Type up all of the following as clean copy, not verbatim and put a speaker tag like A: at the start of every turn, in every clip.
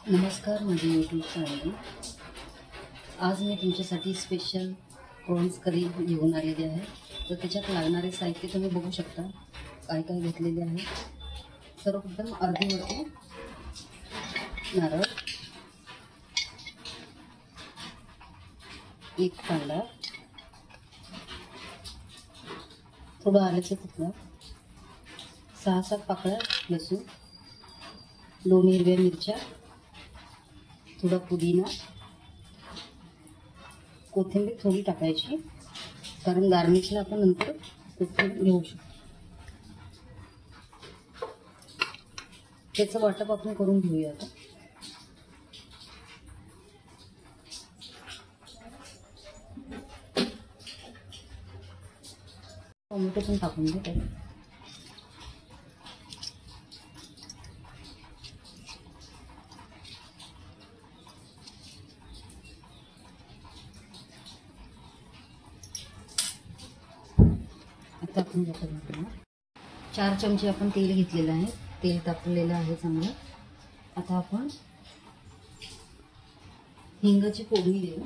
A: नमस्कार, माझे YouTube channel. आज मी तुमच्यासाठी स्पेशल प्रॉन्स करी घेऊन आलेली आहे. तर त्याच्यात लागणारे साहित्य तुम्ही बघू शकता काय काय घेतलेले आहे. सर्वप्रथम अर्धी वाटी नारळ, एक कांदा, थोडं आल्याचं तुकडा, 6-7 पाकळ्या लसूण, 2 हिरव्या मिरच्या, थोडा पुदिना, कोथिंबीर थोडी टाकायची कारण गार्निशला आपण नंतर कोथिंबीर घेऊ शकतो. त्याचं वाटप आपण करून घेऊया. आता टोमॅटो पण टाकून घे. आता आपण 4 चमचे आपण तेल घेतलेलं आहे. तेल तापलेलं आहे चांगलं. आता आपण हिंगाची फोडणी देऊ.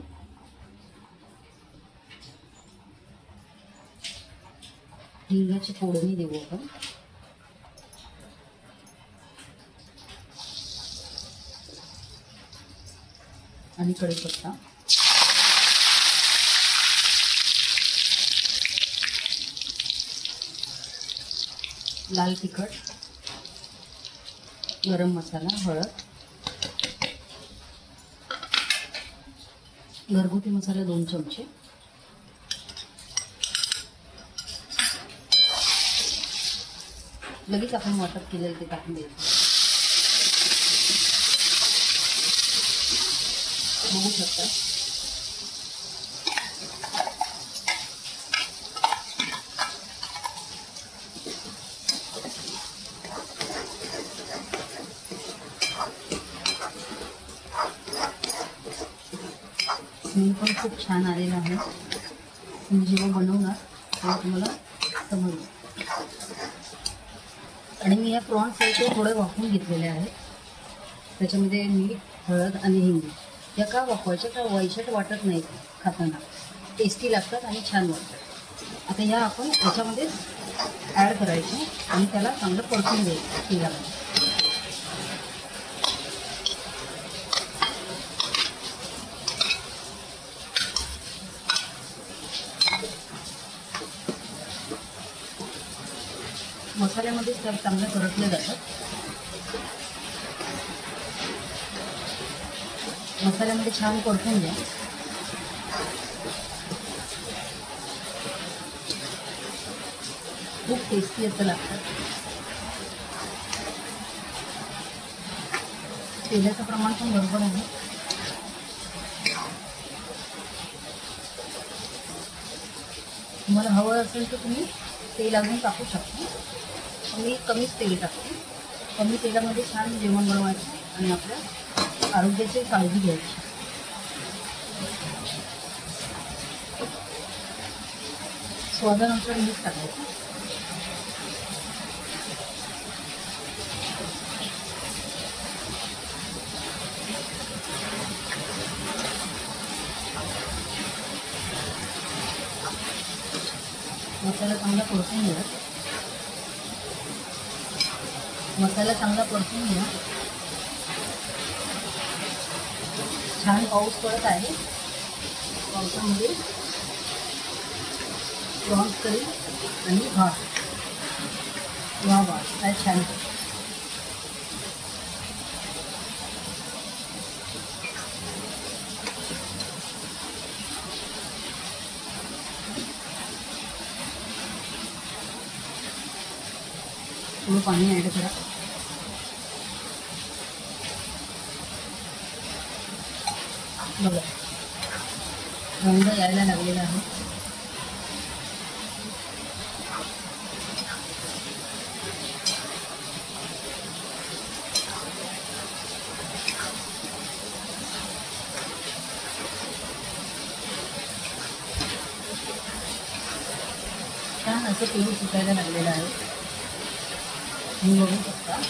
A: हिंगाची फोडणी देऊ आपण. आणि कढीपत्ता, लाल तिखट, गरम मसाला, हळद, घरगुती मसाला 2 चमचे, लगेच आपण वाटप केलेलं ते टाकून द्यायचं. बघू शकता स्मेल पण खूप छान आलेला आहे. तुम्ही जेव्हा बनवणार तेव्हा तुम्हाला समजेल. आणि मी या प्रॉन्स ते थोडे वाफवून घेतलेले आहेत. त्याच्यामध्ये मीठ, हळद आणि हिंग या का वाफवायच्या का वाईशात वाटत नाही, खाताना टेस्टी लागतात आणि छान वाटतात. आता या आपण याच्यामध्ये ॲड करायचे आणि त्याला चांगलं परतून द्यायचं तेलामध्ये. मसाल्यामध्ये तर चांगलं परतले जातात. मसाल्यामध्ये छान परतून घ्या. खूप टेस्टी असं लागतात. तेलाचं प्रमाण पण बरोबर आहे. तुम्हाला हवं असेल तर तुम्ही तेल अजून टाकू शकता. मी कमीच तेल टाकते. कमी तेलामध्ये छान जेवण बनवायचं आणि आपल्या आरोग्याची काळजी घ्यायची. स्वादानुसार मीठ टाकायचं. मसाला चांगला परतून घ्या. मसाला चांगला परतून घ्या. छान पाऊस पडत आहे. पावसामध्ये प्रॉन्स करी आणि भात. वा वा, काय छान. थोडं पाणी ॲड करा. बघा रंग यायला लागलेला आहे. छान असं तेल सुटायला लागलेलं आहे. तुम्ही बघू शकता.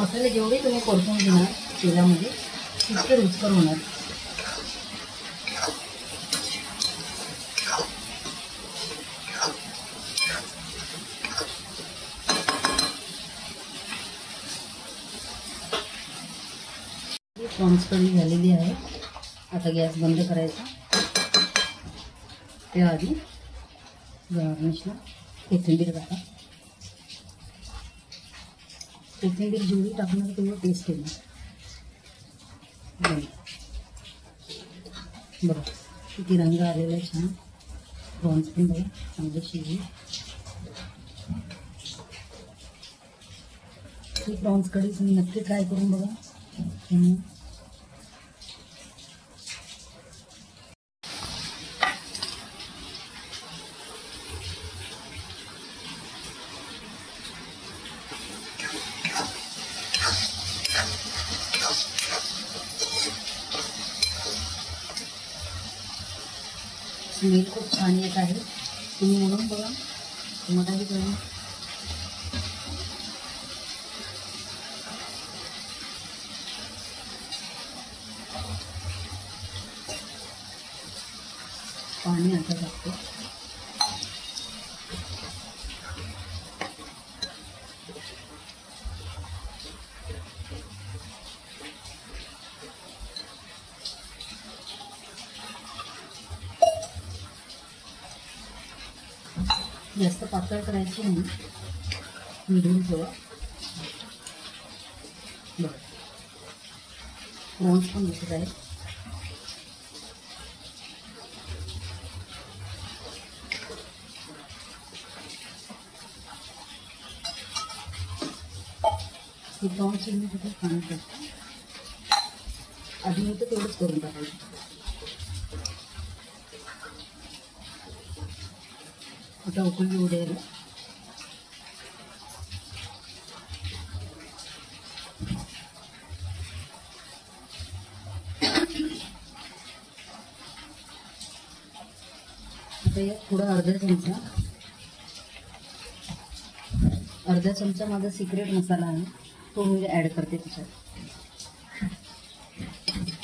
A: मसाले जेवढे तुम्ही परतून घेणार तेलामध्ये तितके रुचकर होणार. प्रॉन्स कढी झालेली आहे. आता गॅस बंद करायचा. त्याआधी गार्निशला कोथिंबीर टाका. कोथिंबीर जेवढी टाकणार तेवढं टेस्ट येईल. बघा किती रंग आलेला आहे छान. प्रॉन्स पण बघा चांगले शिजले. ही प्रॉन्स कढी तुम्ही नक्की ट्राय करून बघा. स्मेल खूप छान येत आहे. तुम्ही म्हणून बघा तुम्हालाही कळेल. पाणी आता टाकतो. जास्त पातळ करायची नाही, मिडियम ठेवा. बरं प्रॉन्स पण दिसत आहे. हे प्रॉन्स मी तिथे खाणं करतो. आधी मी तर तेवढंच करून टाकायचं. आता उकळी येऊ द्यायला. आता यात थोडा अर्धा चमचा माझा सिक्रेट मसाला आहे, तो मी ॲड करते त्याच्यात.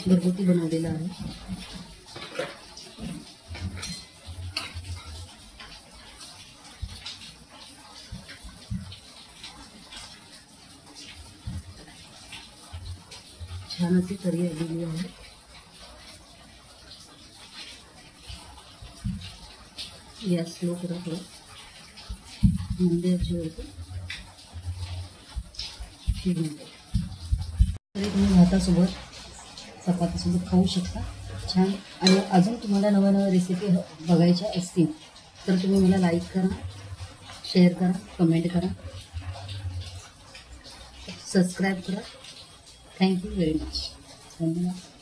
A: घरगुती बनवलेला आहे. छान अशी तरी आलेली आहे. गॅस स्लो करा थोडं. मंद आचेवरती तरी तुम्ही भातासोबत चपातीसोबत खाऊ शकता. छान. आणि अजून तुम्हाला नव्या नव्या रेसिपी बघायच्या असतील तर तुम्ही मला लाईक करा, शेअर करा, कमेंट करा, सबस्क्राईब करा. Thank you very much. धन्यवाद.